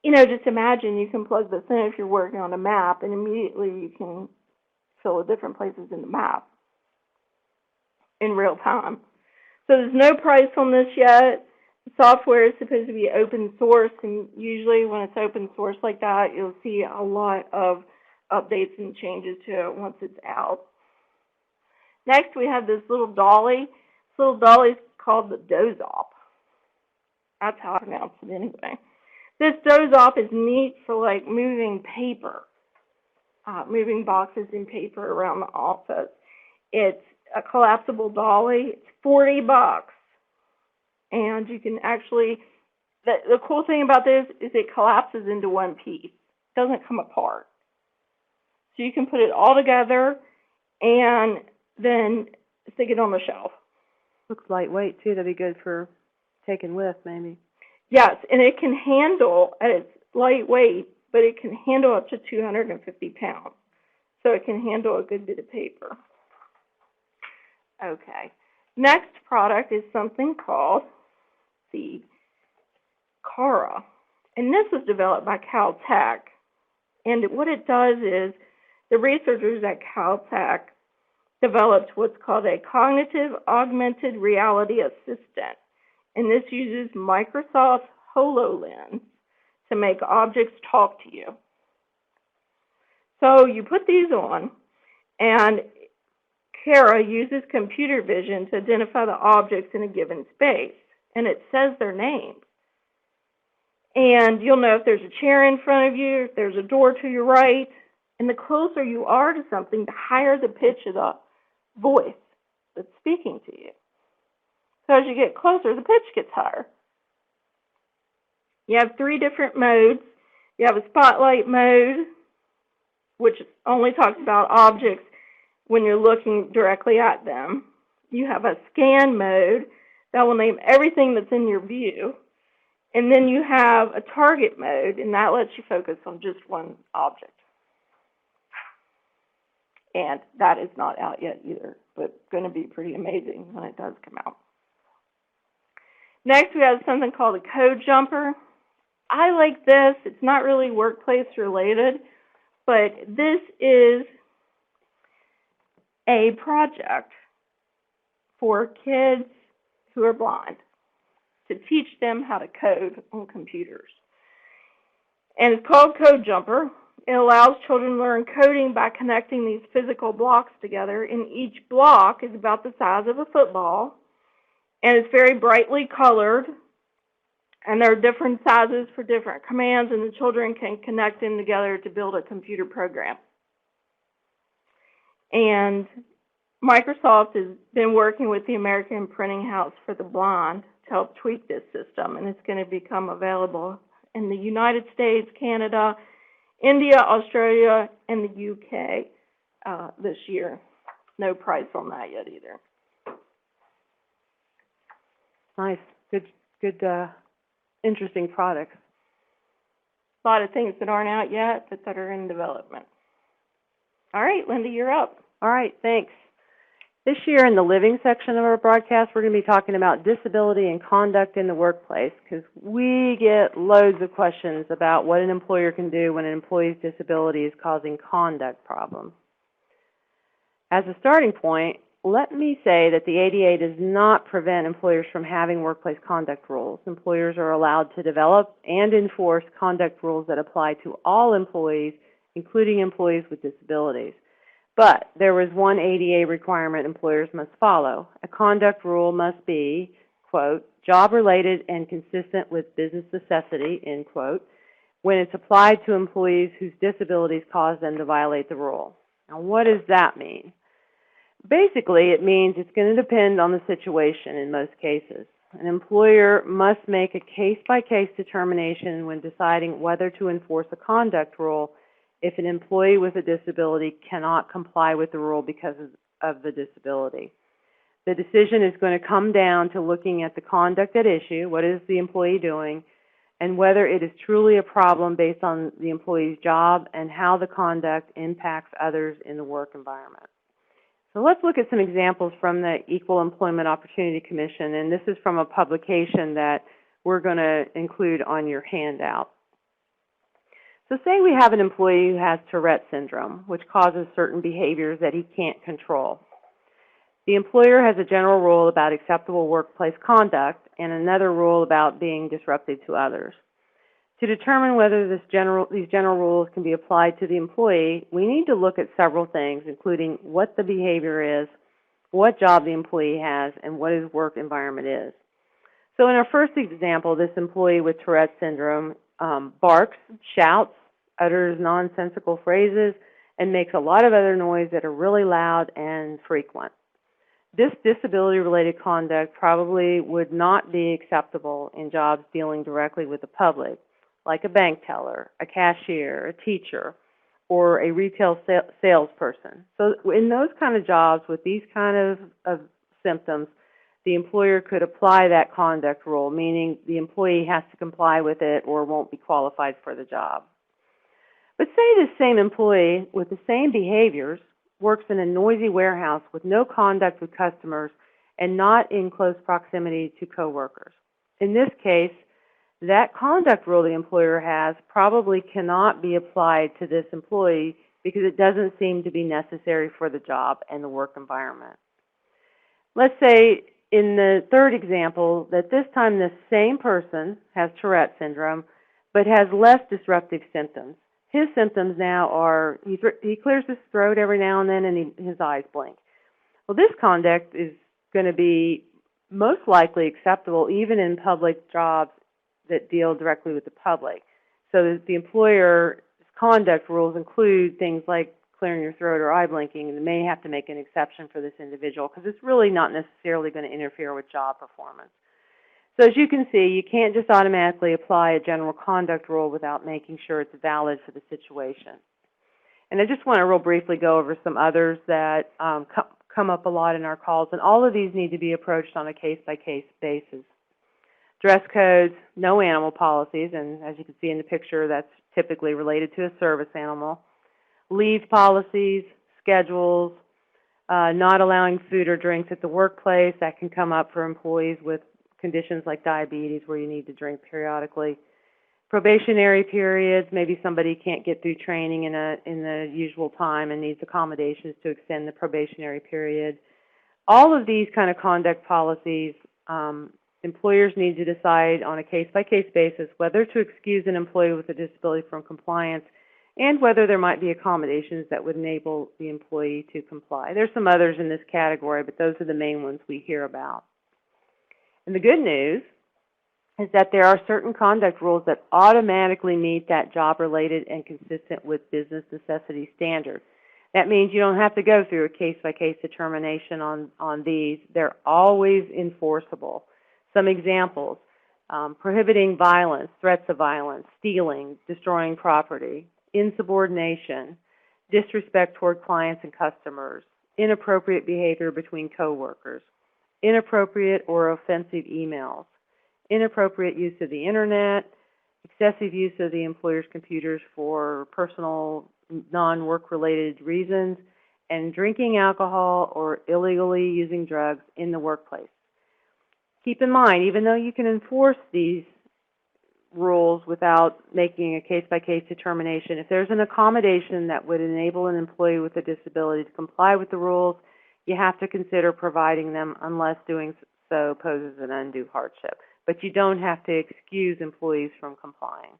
you know, just imagine you can plug this in if you're working on a map, and immediately you can fill the different places in the map in real time. So there's no price on this yet. The software is supposed to be open source, and usually when it's open source like that, you'll see a lot of updates and changes to it once it's out. Next, we have this little dolly. This little dolly is called the Dozop. That's how I pronounce it anyway. This Dozop is neat for like moving paper, moving boxes and paper around the office. It's a collapsible dolly. It's $40. And you can actually, the cool thing about this is it collapses into one piece. It doesn't come apart. So you can put it all together and then stick it on the shelf. Looks lightweight too. That'd be good for taking with, maybe. Yes, and it can handle, and it's lightweight, but it can handle up to 250 pounds. So it can handle a good bit of paper. Okay. Next product is something called the Cara. And this was developed by Caltech. And what it does is the researchers at Caltech developed what's called a cognitive augmented reality assistant. And this uses Microsoft HoloLens to make objects talk to you. So you put these on, and Cara uses computer vision to identify the objects in a given space, and it says their names. And you'll know if there's a chair in front of you, if there's a door to your right, and the closer you are to something, the higher the pitch of the voice that's speaking to you. So as you get closer, the pitch gets higher. You have 3 different modes. You have a spotlight mode, which only talks about objects when you're looking directly at them. You have a scan mode that will name everything that's in your view. And then you have a target mode, and that lets you focus on just one object. And that is not out yet either, but going to be pretty amazing when it does come out. Next, we have something called a code jumper. I like this. It's not really workplace related, but this is a project for kids who are blind to teach them how to code on computers. And it's called Code Jumper. It allows children to learn coding by connecting these physical blocks together, and each block is about the size of a football, and it's very brightly colored, and there are different sizes for different commands, and the children can connect them together to build a computer program. And Microsoft has been working with the American Printing House for the Blind to help tweak this system, and it's going to become available in the United States, Canada, India, Australia, and the UK this year. No price on that yet either. Nice. Good, interesting products. A lot of things that aren't out yet, but that are in development. All right, Linda, you're up. All right, thanks. This year in the living section of our broadcast, we're going to be talking about disability and conduct in the workplace, because we get loads of questions about what an employer can do when an employee's disability is causing conduct problems. As a starting point, let me say that the ADA does not prevent employers from having workplace conduct rules. Employers are allowed to develop and enforce conduct rules that apply to all employees, including employees with disabilities. But there is one ADA requirement employers must follow. A conduct rule must be, quote, job-related and consistent with business necessity, end quote, when it's applied to employees whose disabilities cause them to violate the rule. Now, what does that mean? Basically, it means it's going to depend on the situation in most cases. An employer must make a case-by-case determination when deciding whether to enforce a conduct rule if an employee with a disability cannot comply with the rule because of the disability. The decision is going to come down to looking at the conduct at issue, what is the employee doing, and whether it is truly a problem based on the employee's job and how the conduct impacts others in the work environment. So let's look at some examples from the Equal Employment Opportunity Commission, and this is from a publication that we're going to include on your handout. So say we have an employee who has Tourettes syndrome, which causes certain behaviors that he can't control. The employer has a general rule about acceptable workplace conduct and another rule about being disruptive to others. To determine whether these general rules can be applied to the employee, we need to look at several things, including what the behavior is, what job the employee has, and what his work environment is. So in our first example, this employee with Tourette's syndrome barks, shouts, utters nonsensical phrases, and makes a lot of other noise that are really loud and frequent. This disability-related conduct probably would not be acceptable in jobs dealing directly with the public, like a bank teller, a cashier, a teacher, or a retail salesperson. So in those kind of jobs with these kind of symptoms, the employer could apply that conduct rule, meaning the employee has to comply with it or won't be qualified for the job. But say this same employee with the same behaviors works in a noisy warehouse with no conduct with customers and not in close proximity to coworkers. In this case, that conduct rule the employer has probably cannot be applied to this employee because it doesn't seem to be necessary for the job and the work environment. Let's say in the third example that this time the same person has Tourette's syndrome but has less disruptive symptoms. His symptoms now are he clears his throat every now and then and his eyes blink. Well, this conduct is going to be most likely acceptable even in public jobs that deal directly with the public. So the employer's conduct rules include things like clearing your throat or eye blinking, and they may have to make an exception for this individual because it's really not necessarily going to interfere with job performance. So as you can see, you can't just automatically apply a general conduct rule without making sure it's valid for the situation. And I just want to real briefly go over some others that come up a lot in our calls, and all of these need to be approached on a case-by-case basis. Dress codes, no animal policies, and as you can see in the picture, that's typically related to a service animal. Leave policies, schedules, not allowing food or drinks at the workplace. That can come up for employees with conditions like diabetes where you need to drink periodically. Probationary periods, maybe somebody can't get through training in the usual time and needs accommodations to extend the probationary period. All of these kind of conduct policies, employers need to decide on a case-by-case basis whether to excuse an employee with a disability from compliance and whether there might be accommodations that would enable the employee to comply. There's some others in this category, but those are the main ones we hear about. And the good news is that there are certain conduct rules that automatically meet that job-related and consistent with business necessity standards. That means you don't have to go through a case-by-case determination on these. They're always enforceable. Some examples, prohibiting violence, threats of violence, stealing, destroying property, insubordination, disrespect toward clients and customers, inappropriate behavior between coworkers, inappropriate or offensive emails, inappropriate use of the internet, excessive use of the employer's computers for personal, non-work-related reasons, and drinking alcohol or illegally using drugs in the workplace. Keep in mind, even though you can enforce these rules without making a case-by-case determination, if there's an accommodation that would enable an employee with a disability to comply with the rules, you have to consider providing them unless doing so poses an undue hardship. But you don't have to excuse employees from complying.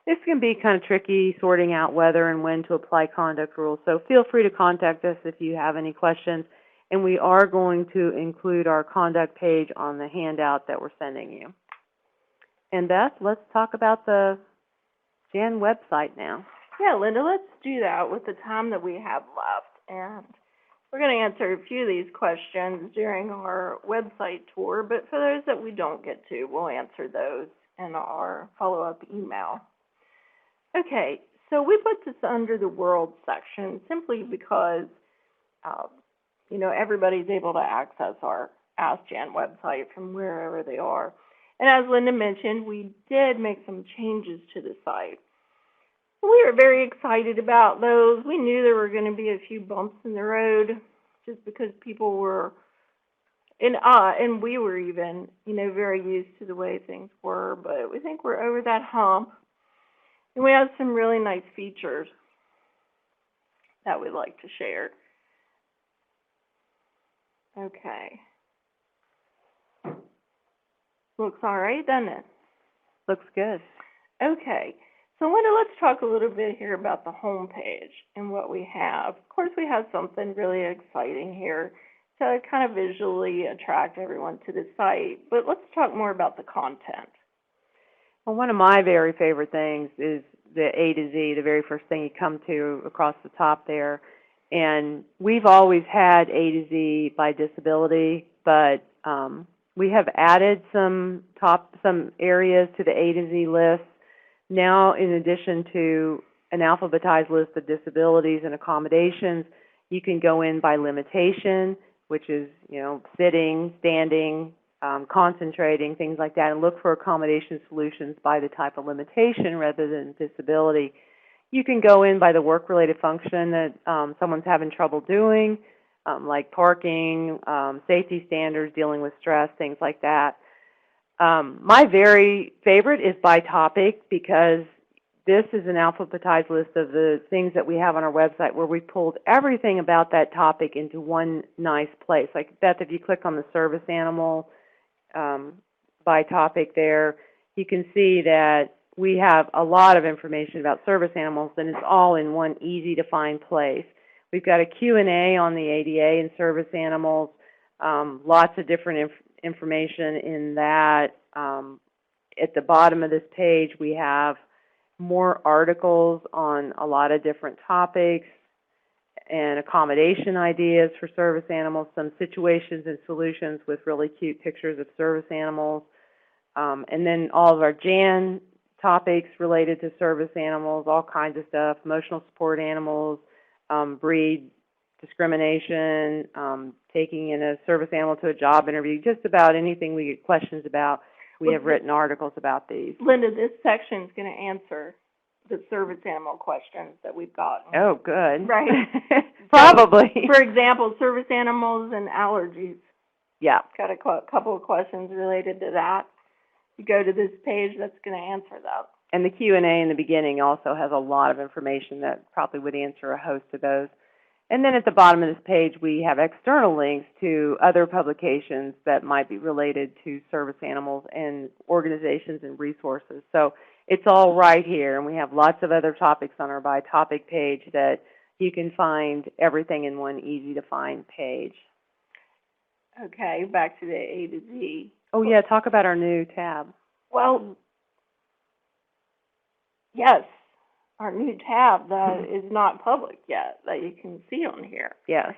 This can be kind of tricky, sorting out whether and when to apply conduct rules, so feel free to contact us if you have any questions, and we are going to include our conduct page on the handout that we're sending you. And Beth, let's talk about the Jan website now. Yeah, Linda, let's do that with the time that we have left. And we're going to answer a few of these questions during our website tour, but for those that we don't get to, we'll answer those in our follow-up email. Okay, so we put this under the World section simply because, everybody's able to access our Ask Jan website from wherever they are. And as Linda mentioned, we did make some changes to the site. We were very excited about those. We knew there were going to be a few bumps in the road just because people were, and we were even, very used to the way things were, but we think we're over that hump. And we have some really nice features that we'd like to share. Okay. Looks all right, doesn't it? Looks good. Okay. So Linda, let's talk a little bit here about the home page and what we have. Of course, we have something really exciting here to kind of visually attract everyone to the site, but let's talk more about the content. Well, one of my very favorite things is the A to Z, the very first thing you come to across the top there. And we've always had A to Z by disability, but we have added some areas to the A to Z list. Now, in addition to an alphabetized list of disabilities and accommodations. You can go in by limitation, which is, sitting, standing, concentrating, things like that, and look for accommodation solutions by the type of limitation rather than disability. You can go in by the work-related function that someone's having trouble doing, like parking, safety standards, dealing with stress, things like that. My very favorite is by topic, because this is an alphabetized list of the things that we have on our website where we pulled everything about that topic into one nice place. Like, Beth, if you click on the service animal by topic there, you can see that we have a lot of information about service animals, and it's all in one easy-to-find place. We've got a Q&A on the ADA and service animals, lots of different information in that. At the bottom of this page, we have more articles on a lot of different topics and accommodation ideas for service animals, some situations and solutions with really cute pictures of service animals, and then all of our Jan topics related to service animals, all kinds of stuff, emotional support animals, breed discrimination, taking in a service animal to a job interview, just about anything we get questions about. We have written articles about these. Linda, this section is going to answer the service animal questions that we've gotten. Oh, good. Right. Probably. So, for example, service animals and allergies. Yeah. Got a couple of questions related to that. You go to this page, that's going to answer that. And the Q&A in the beginning also has a lot of information that probably would answer a host of those. And then at the bottom of this page, we have external links to other publications that might be related to service animals and organizations and resources. So it's all right here, and we have lots of other topics on our by topic page that you can find everything in one easy-to-find page. Okay, back to the A to Z. Oh, yeah, talk about our new tab. Well, yes, our new tab that is not public yet, that you can see on here. Yes.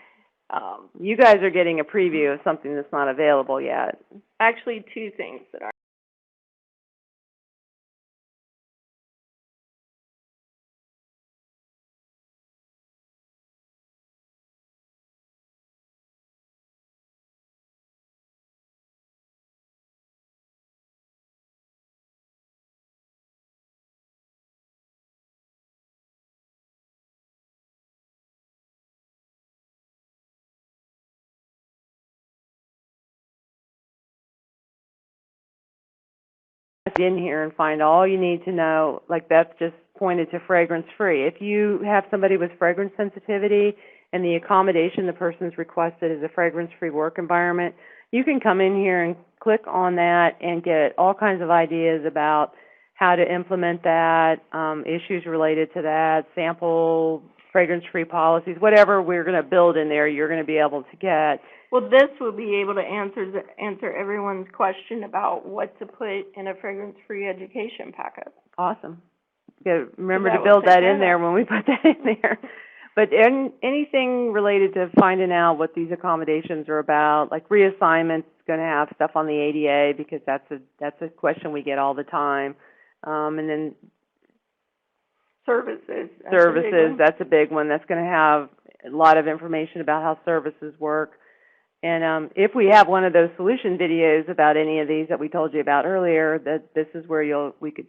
You guys are getting a preview of something that's not available yet. Actually, two things that are. In here and find all you need to know, like Beth just pointed to fragrance-free. If you have somebody with fragrance sensitivity and the accommodation the person's requested is a fragrance-free work environment, you can come in here and click on that and get all kinds of ideas about how to implement that, issues related to that, sample fragrance-free policies, whatever we're going to build in there, you're going to be able to get. Well, this will be able to answer everyone's question about what to put in a fragrance-free education packet. Awesome. Remember to build that in there when we put that in there. But anything related to finding out what these accommodations are about, like reassignment's going to have stuff on the ADA because that's a question we get all the time. And then services. That's a big one. That's going to have a lot of information about how services work. And if we have one of those solution videos about any of these that we told you about earlier, that this is where we could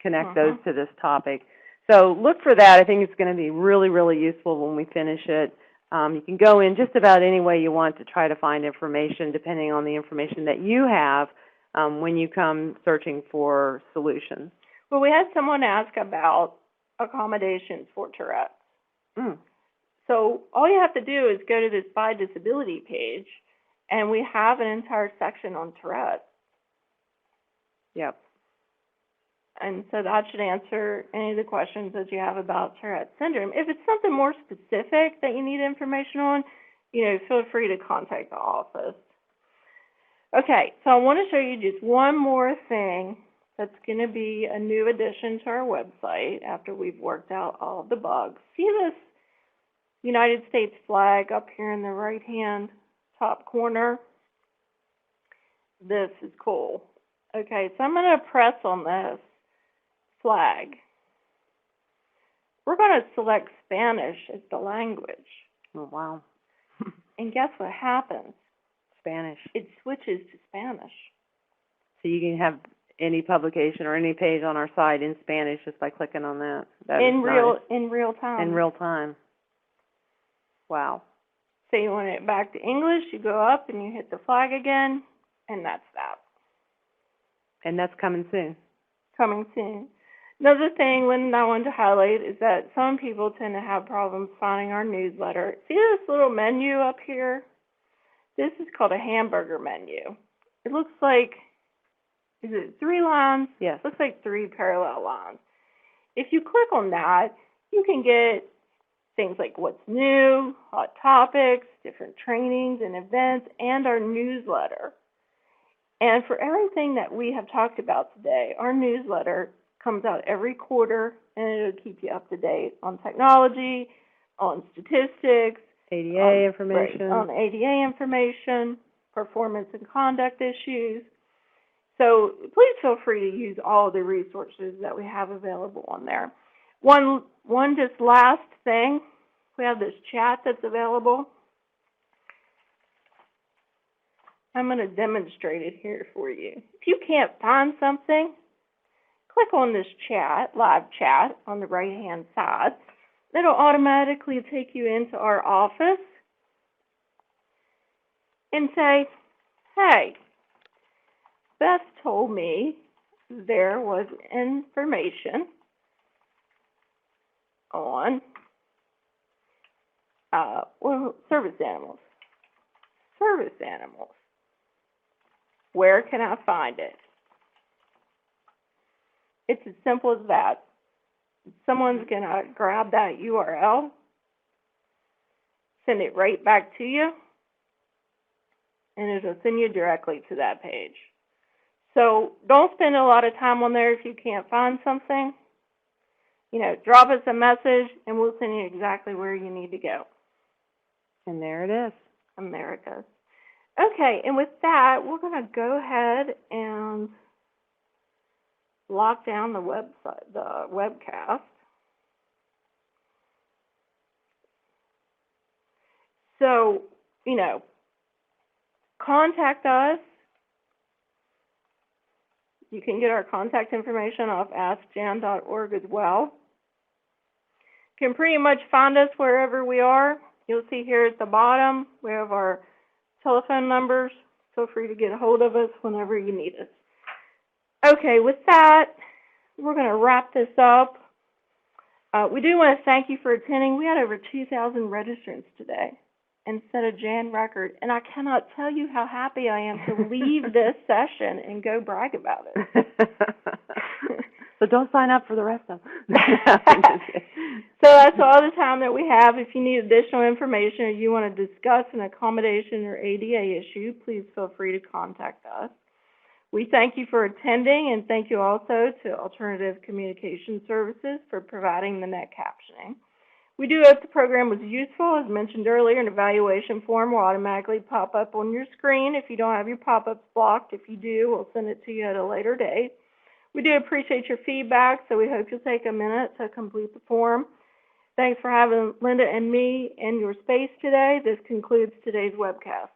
connect those to this topic. So look for that. I think it's going to be really, really useful when we finish it. You can go in just about any way you want to try to find information, depending on the information that you have when you come searching for solutions. Well, we had someone ask about accommodations for Tourette's. So all you have to do is go to this by disability page, and we have an entire section on Tourette's. Yep. And so that should answer any of the questions that you have about Tourette's syndrome. If it's something more specific that you need information on, feel free to contact the office. Okay, so I want to show you just one more thing that's going to be a new addition to our website after we've worked out all of the bugs. See this United States flag up here in the right-hand top corner? This is cool. Okay, so I'm going to press on this flag. we're going to select Spanish as the language. Oh, wow. And guess what happens? Spanish. It switches to Spanish. So you can have any publication or any page on our site in Spanish just by clicking on that. That is nice. In real time. In real time. Wow. So you want it back to English, you go up and you hit the flag again, and that's that. And that's coming soon. Coming soon. Another thing, Lynn, I wanted to highlight is that some people tend to have problems finding our newsletter. See this little menu up here? This is called a hamburger menu. It looks like, is it 3 lines? Yes. It looks like 3 parallel lines. If you click on that, you can get things like what's new, hot topics, different trainings and events, and our newsletter. And for everything that we have talked about today, our newsletter comes out every quarter, and it'll keep you up to date on technology, on statistics, ADA information. Right, on ADA information, performance and conduct issues. So please feel free to use all of the resources that we have available on there. One just last thing, we have this chat that's available. I'm going to demonstrate it here for you. If you can't find something, click on this chat, live chat, on the right-hand side. It'll automatically take you into our office and say, hey, Beth told me there was information on service animals. Service animals. Where can I find it? It's as simple as that. Someone's going to grab that URL, send it right back to you, and it'll send you directly to that page. So don't spend a lot of time on there if you can't find something. You know, drop us a message, and we'll send you exactly where you need to go. And there it is. And there it goes. Okay, and with that, we're going to go ahead and lock down the website, the webcast. So, you know, contact us. You can get our contact information off askjan.org as well. You can pretty much find us wherever we are. You'll see here at the bottom, we have our telephone numbers. Feel free to get a hold of us whenever you need us. Okay, with that, we're going to wrap this up. We do want to thank you for attending. We had over 2,000 registrants today and set a Jan record, and I cannot tell you how happy I am to leave this session and go brag about it. So don't sign up for the rest of them. So that's all the time that we have. If you need additional information or you want to discuss an accommodation or ADA issue, please feel free to contact us. We thank you for attending, and thank you also to Alternative Communication Services for providing the net captioning. We do hope the program was useful. As mentioned earlier, an evaluation form will automatically pop up on your screen if you don't have your pop-ups blocked. If you do, we'll send it to you at a later date. We do appreciate your feedback, so we hope you'll take a minute to complete the form. Thanks for having Linda and me in your space today. This concludes today's webcast.